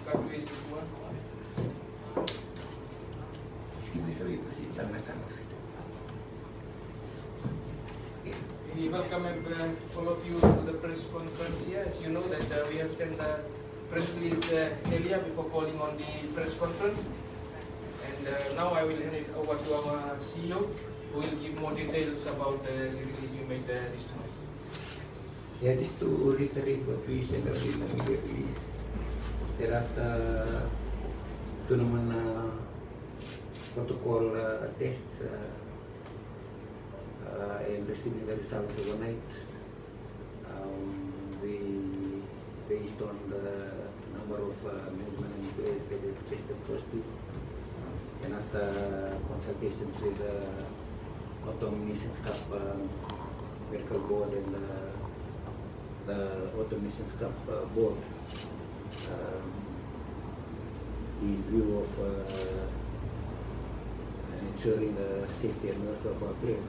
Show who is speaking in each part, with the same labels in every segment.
Speaker 1: We welcome all of you to the press conference here. As you know that we have sent a press release earlier before calling on the press conference. And now I will hand it over to our CEO, who will give more details about the release we made this morning.
Speaker 2: Yeah, just to reiterate what we said earlier in the media release. Thereafter, tournament protocol tests and receiving the results overnight. We, based on the number of movement and players that we've tested positive, and after consultations with the Autumn Nations Cup Medical Board and the Autumn Nations Cup Board, in view of ensuring the safety and welfare of our players,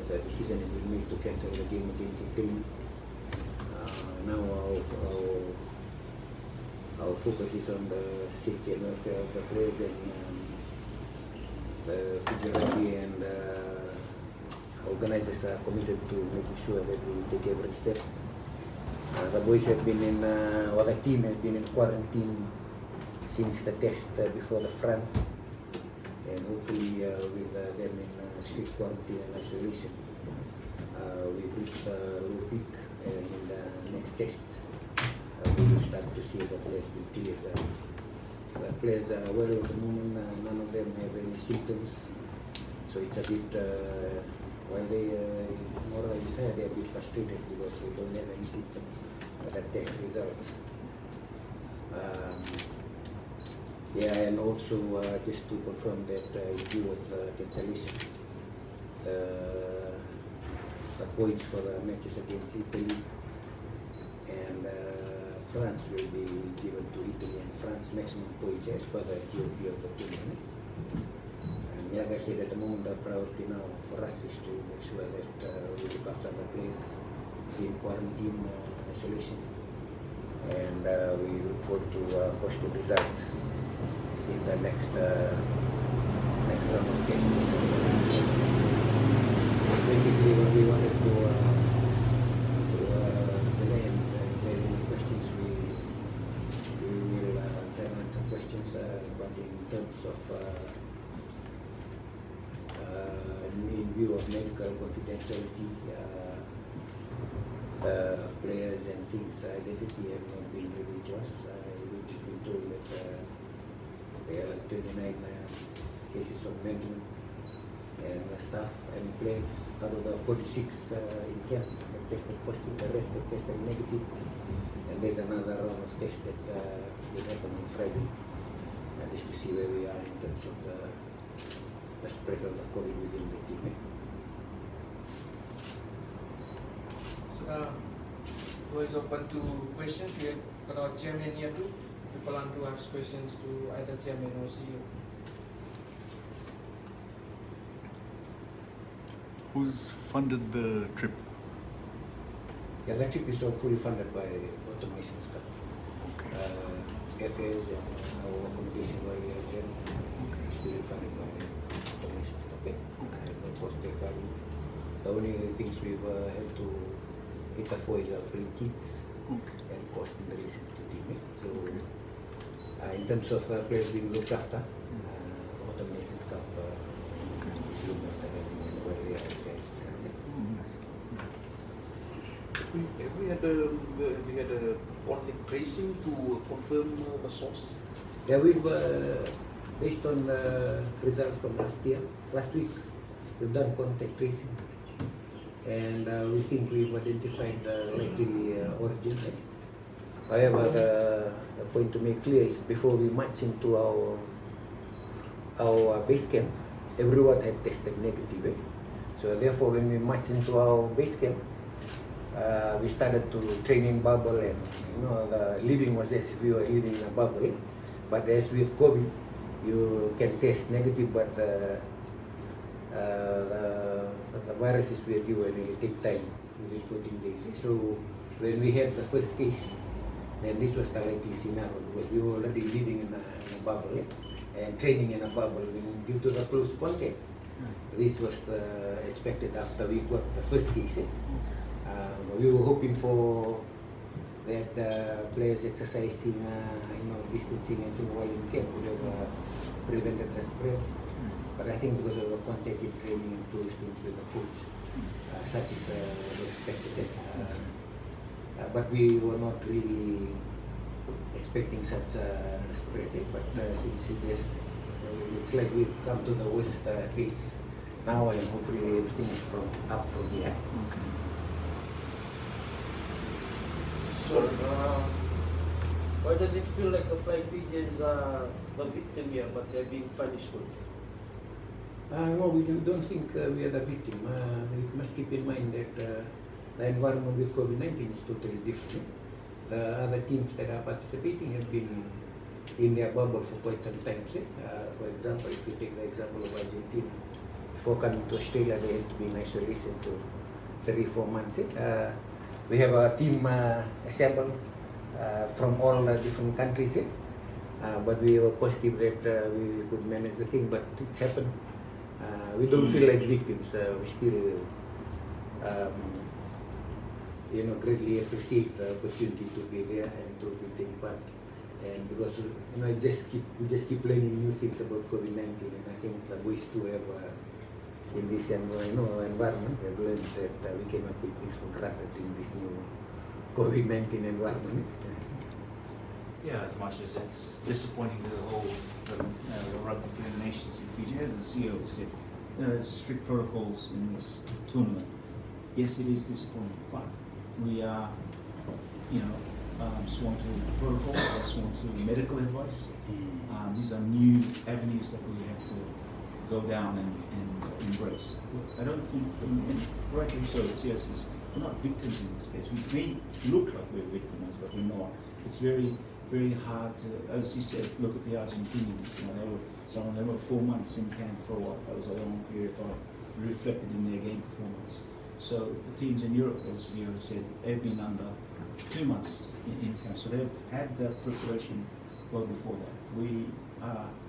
Speaker 2: the decision has been made to cancel the game against Italy. Now our focus is on the safety and welfare of the players, and the Fiji Rugby and organizers are committed to making sure that we take every step. The boys have been in, or the team has been in quarantine since the test before the France, and hopefully with them in strict quarantine and isolation, we reached the low peak, and in the next test we will start to see the players being cleared. The players are well at the moment, none of them have any symptoms, so it's a bit, while they morally sad, they're a bit frustrated because we don't have any symptoms for the test results. Yeah, and also just to confirm that in view of cancellation, the points for the matches against Italy and France will be given to Italy and France, maximum points as per the TOP of the tournament. And like I said, at the moment the priority now for us is to make sure that we look after the players in quarantine isolation, and we look forward to positive results in the next round of tests. Basically, what we wanted to delay, and if there are any questions, we will try and answer questions. But in terms of in view of medical confidentiality, the players and things identity have not been revealed to us. We've just been told that there are 29 cases of management and staff and players out of the 46 in camp that tested positive. The rest have tested negative, and there's another round of tests that will happen on Friday, just to see where we are in terms of the spread of the COVID within the team.
Speaker 1: So floor is open to questions. We have got our chairman here too. People want to ask questions to either chairman or CEO.
Speaker 3: Who's funded the trip?
Speaker 2: Yeah, the trip is all fully funded by Autumn Nations Cup.
Speaker 3: Okay.
Speaker 2: Airfares and our accommodation while we are here is fully funded by Autumn Nations Cup. And of course, the only things we've had to cater for is our plane kits and cost in relation to the team. So, in terms of players being looked after, Autumn Nations Cup is looked after and where they are.
Speaker 4: We had a contact tracing to confirm the source.
Speaker 2: Yeah, we've based on the results from last week, we've done contact tracing, and we think we've identified the likely origin. However, the point to make clear is before we march into our base camp, everyone had tested negative. So therefore, when we march into our base camp, we started to training bubble, and the living was as if we were living in a bubble. But as with COVID, you can test negative, but the virus is with you and it will take time, within 14 days. So when we had the first case, then this was the likely scenario because we were already living in a bubble and training in a bubble due to the close contact. This was expected after we got the first case. We were hoping for that players exercising, distancing and while in camp would have prevented the spread. But I think because of the contact in training and close things with the coach, such is expected. But we were not really expecting such a spread. But since it looks like we've come to the worst case now, and hopefully everything is up from here.
Speaker 5: So, why does it feel like the Flying Fijians are the victim here, but they're being punished for it?
Speaker 2: No, we don't think we are the victim. We must keep in mind that the environment with COVID-19 is totally different. The other teams that are participating have been in their bubble for quite some time. For example, if you take the example of Argentina, before coming to Australia, they had to be in isolation for 3-4 months. We have a team assembled from all different countries, but we were positive that we could manage the thing, but it's happened. We don't feel like victims. We still greatly appreciate the opportunity to be there and to take part. And because we just keep learning new things about COVID-19, and I think the boys too have in this environment have learned that we cannot take things for granted in this new COVID-19 environment.
Speaker 6: Yeah, as much as it's disappointing to the whole the rugby player nations in Fiji, as the CEO said, strict protocols in this tournament. Yes, it is disappointing, but we are, sworn to protocol, sworn to medical advice. These are new avenues that we have to go down and embrace. I don't think, and rightly so, the CEO says, we're not victims in this case. We may look like we're victims, but we're not. It's very, very hard to, as he said, look at the Argentinians. Some of them were 4 months in camp for what? That was a long period of time, reflected in their game performance. So the teams in Europe, as you said, have been under 2 months in camp. So they've had the preparation well before that. We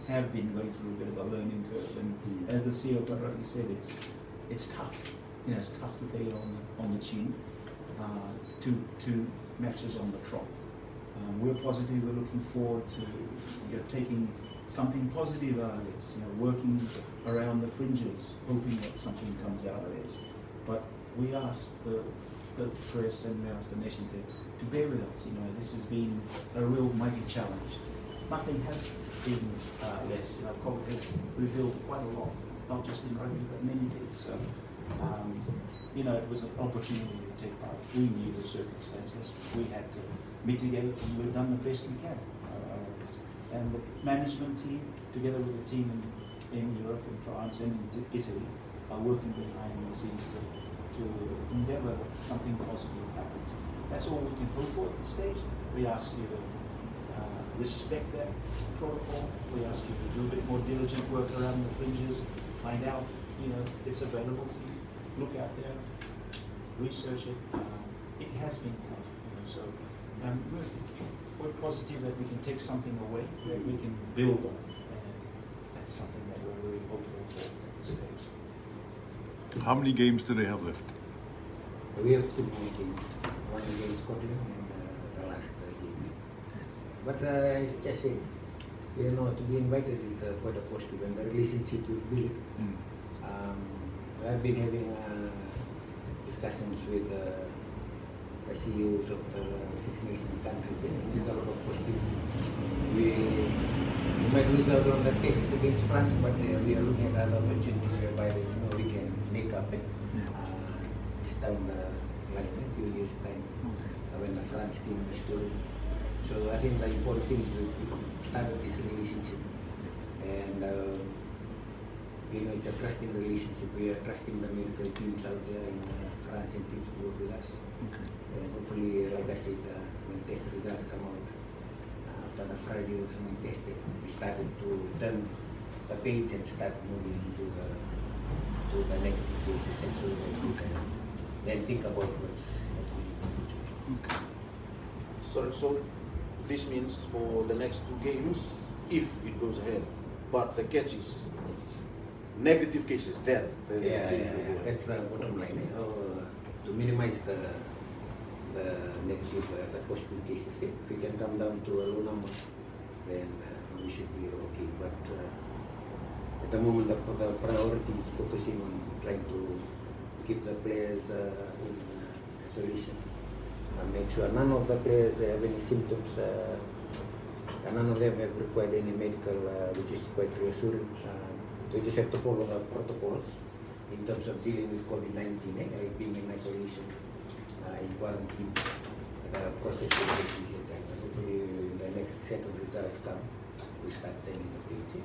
Speaker 6: have been going through a bit of a learning curve, and as the CEO quite rightly said, it's tough. It's tough to play on the chin. Two matches on the trot. We're positive. We're looking forward to taking something positive out of this. Working around the fringes, hoping that something comes out of this. But we ask the press and we ask the nation to bear with us. This has been a real mighty challenge. Nothing has been less. COVID has revealed quite a lot, not just in rugby, but many things. So, it was an opportunity to take part. We knew the circumstances. We had to mitigate, and we've done the best we can. And the management team, together with the team in Europe, in France, and in Italy, are working behind the scenes to endeavour that something positive happens. That's all we can hope for at this stage. We ask you to respect that protocol. We ask you to do a bit more diligent work around the fringes, find out, it's available to you. Look out there, research it. It has been tough, so we're positive that we can take something away that we can build on, and that's something that we're really hopeful for at this stage.
Speaker 3: How many games do they have left?
Speaker 2: We have 2 more games, one against Scotland and the last game. But as I said, to be invited is quite a positive, and the relationship we built. I've been having discussions with the CEOs of the 6 Nation countries, and there's a lot of positivity. We might lose out on the test against France, but we are looking at other opportunities whereby we can make up just down the line in a few years' time when the France team is doing. So I think the important thing is we started this relationship, and it's a trusting relationship. We are trusting the medical teams out there in France and teams to work with us. And hopefully, like I said, when test results come out after the Friday or something tested, we started to turn the page and start moving into the negative phases, and so we can then think about what's happening in the future.
Speaker 4: So this means for the next 2 games, if it goes ahead. But the catch is negative cases, then the
Speaker 2: Yeah,
Speaker 4: games
Speaker 2: yeah,
Speaker 4: will go
Speaker 2: yeah.
Speaker 4: ahead.
Speaker 2: That's the bottom line. To minimize the negative, the positive cases. If we can come down to a low number, then we should be okay. But at the moment, the priority is focusing on trying to keep the players in isolation and make sure none of the players have any symptoms. And none of them have required any medical, which is quite reassuring. We just have to follow the protocols in terms of dealing with COVID-19, like being in isolation, in quarantine. The process will take its time. Hopefully, the next set of results come, we start turning the page.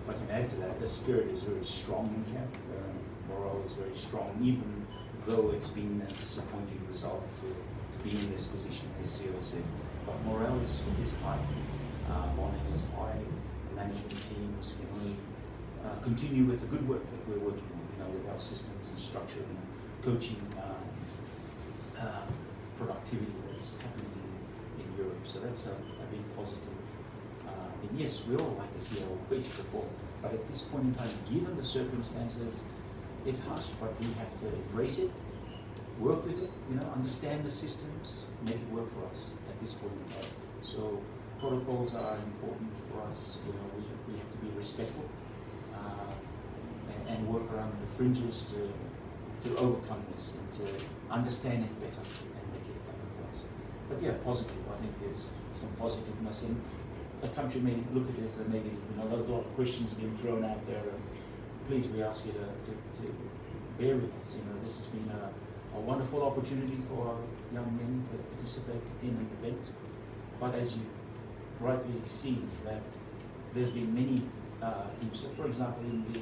Speaker 6: If I can add to that, the spirit is very strong in camp. Morale is very strong, even though it's been a disappointing result to be in this position, as CEO said. But morale is high, bonding is high. The management teams can only continue with the good work that we're working on, with our systems and structure and coaching productivity that's happening in Europe. So that's a big positive. And yes, we all like to see our base perform, but at this point in time, given the circumstances, it's harsh, but we have to embrace it, work with it, understand the systems, make it work for us at this point in time. So protocols are important for us. We have to be respectful and work around the fringes to overcome this and to understand it better and make it better for us. But yeah, positive. I think there's some positiveness in. The country may look at it as a negative. A lot of questions being thrown out there. Please, we ask you to bear with us. This has been a wonderful opportunity for our young men to participate in an event. But as you rightly see, that there's been many teams. So, for example, in the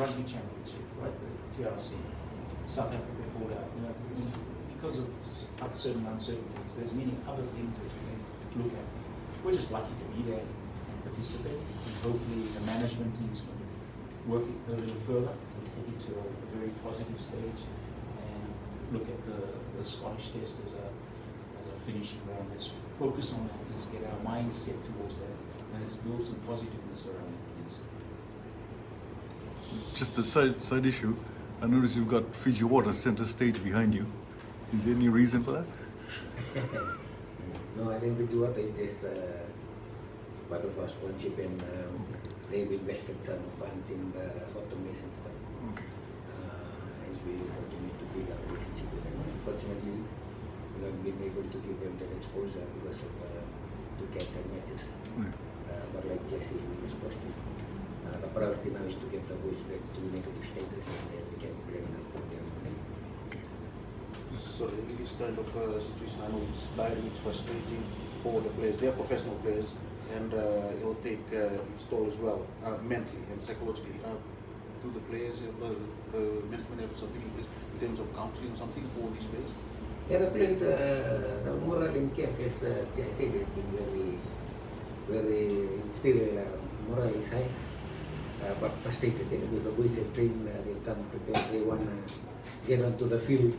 Speaker 6: rugby championship, right, the TRC, South Africa pulled out. Because of certain uncertainties, there's many other things that you can look at. We're just lucky to be there and participate, and hopefully the management teams can work it a little further and take it to a very positive stage and look at the Scottish test as a finishing round. Let's focus on that. Let's get our minds set towards that, and let's build some positiveness around it, please.
Speaker 3: Just a side issue. I notice you've got Fiji Water center stage behind you. Is there any reason for that?
Speaker 2: No, I think Vijayawada is just part of our sponsorship, and they've invested some funds in the automation stuff.
Speaker 3: Okay.
Speaker 2: As we continue to build our relationship with them. Unfortunately, we have been able to give them that exposure because of two cancer matches.
Speaker 3: Right.
Speaker 2: But like Jesse, we were supposed to. The priority now is to get the boys back to negative status, and then we can bring them from there.
Speaker 4: So in this kind of situation, I know it's tiring, it's frustrating for the players. They are professional players, and it'll take its toll as well, mentally and psychologically. Do the players, the management have something in place in terms of counseling or something for these players?
Speaker 2: Yeah, the players, the moral in camp, as I said, has been very, still moral is high, but frustrated. Because the boys have trained, they come prepared, they want to get onto the field.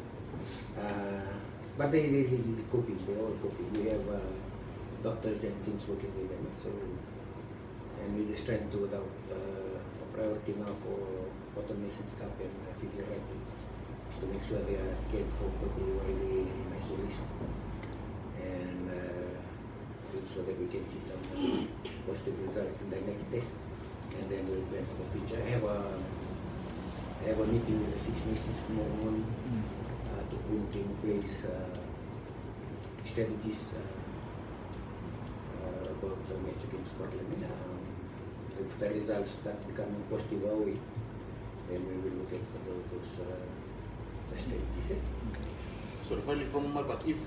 Speaker 2: But they coping, they all coping. We have doctors and teams working with them. So, and we're just trying to, the priority now for Bottom Nations Cup and Fiji Rugby is to make sure they are cared for properly while they in isolation. And so that we can see some positive results in the next test. And then we'll plan for the future. I have a meeting with the Six Nations tomorrow morning. To put in place strategies about the match against Scotland. If the results start becoming positive our way, then we will look at those the strategies.
Speaker 4: So finally, from my part, if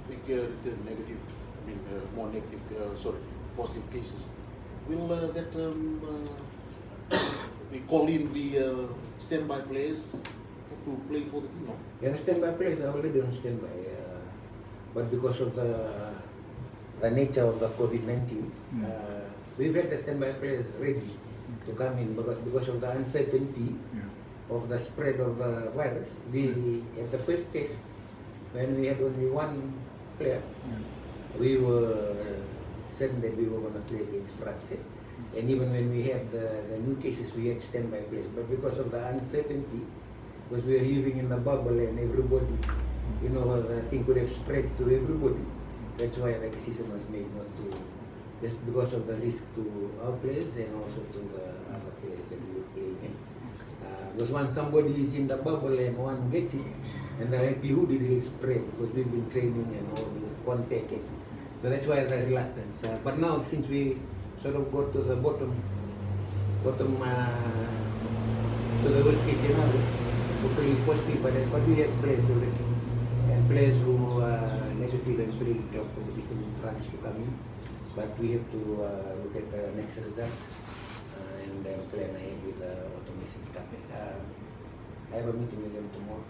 Speaker 4: we get negative, more negative, positive cases, will that they call in the standby players to play for the team? No?
Speaker 2: Yeah, the standby players are already on standby, but because of the nature of the COVID-19, we've had the standby players ready to come in, but because of the uncertainty of the spread of the virus, we at the first test, when we had only one player. We were certain that we were going to play against France. And even when we had the new cases, we had standby players. But because of the uncertainty, because we were living in a bubble and everybody, you know, the thing could have spread to everybody. That's why the decision was made not to, just because of the risk to our players and also to the other players that we were playing. Because when somebody is in the bubble and one gets it, and the likelihood it will spread because we've been training and all this contacting. So that's why the reluctance. But now, since we sort of got to the bottom to the worst case scenario, hopefully positive, but we have players already. And players who are negative and playing club competition in France to come in. But we have to look at the next results and then plan ahead with the automation stuff. I have a meeting with them tomorrow.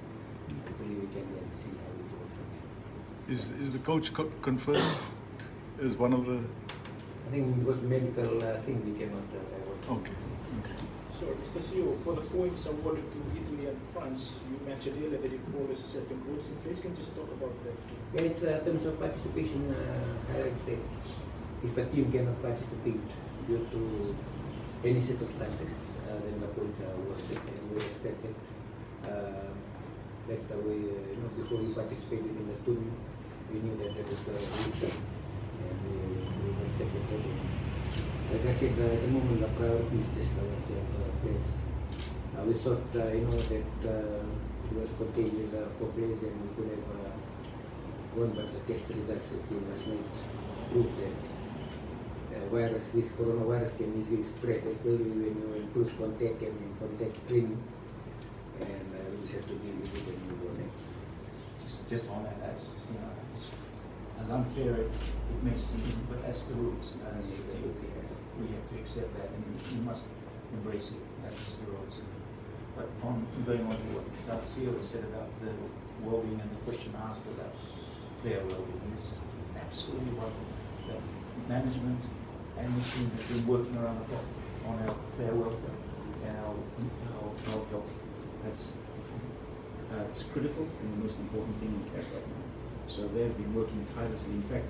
Speaker 2: Hopefully we can then see how we go from there.
Speaker 3: Is the coach confirmed as one of the?
Speaker 2: I think because medical thing we cannot divulge.
Speaker 3: Okay.
Speaker 7: So, Mr. CEO, for the points awarded to Italy and France, you mentioned earlier that it follows certain rules in place. Can you just talk about that?
Speaker 2: Yeah, it's terms of participation highlights that if a team cannot participate due to any circumstances, then the points are awarded and we respect it. That's the way, you know, before we participated in the tournament, we knew that there was a rules and we accepted that. Like I said, at the moment the priority is just the welfare of the players. We thought, you know, that it was contained with 4 players and we could have won, but the test results that came last night proved that this coronavirus can easily spread, especially when you're in close contact and in contact training. And we just have to deal with it and move on.
Speaker 6: Just on that, as you know, as unfair it may seem, but that's the rules. We have to accept that, and we must embrace it. That's just the rules. But on going on to what Dr. Seal said about the well-being and the question asked about player well-being, is absolutely what the management and the team have been working around the clock on our player welfare and our health. That's it's critical and the most important thing in CAF right now. So they've been working tirelessly. In fact,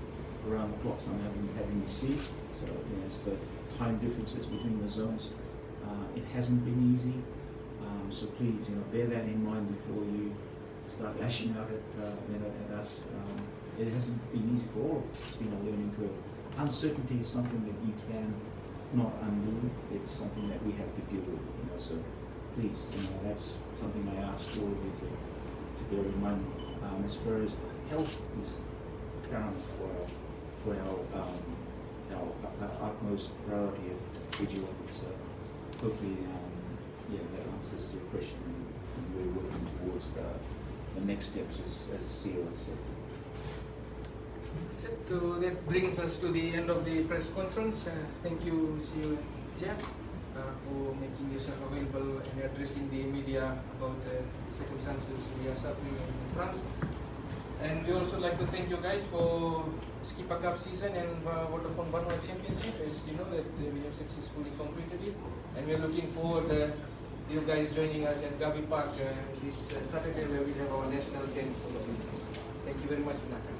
Speaker 6: around the clock, some having me sleep. So you know, it's the time differences between the zones. It hasn't been easy. So please, you know, bear that in mind before you start lashing out at us. It hasn't been easy for all of us. It's been a learning curve. Uncertainty is something that you can not undo. It's something that we have to deal with. You know, so please, you know, that's something I ask all of you to bear in mind. As far as health is paramount for our utmost priority of vigilance. So hopefully, that answers your question, and we're working towards the next steps, as CEO said.
Speaker 1: So that brings us to the end of the press conference. Thank you, CEO Jack, for making yourself available and addressing the media about the circumstances we are suffering in France. And we also like to thank you guys for Skipa Cup season and Vodafone Vanuatu Championship. As you know that we have successfully completed it, and we are looking forward to you guys joining us at Gabi Park this Saturday, where we have our national games for the Philippines. Thank you very much, Naka.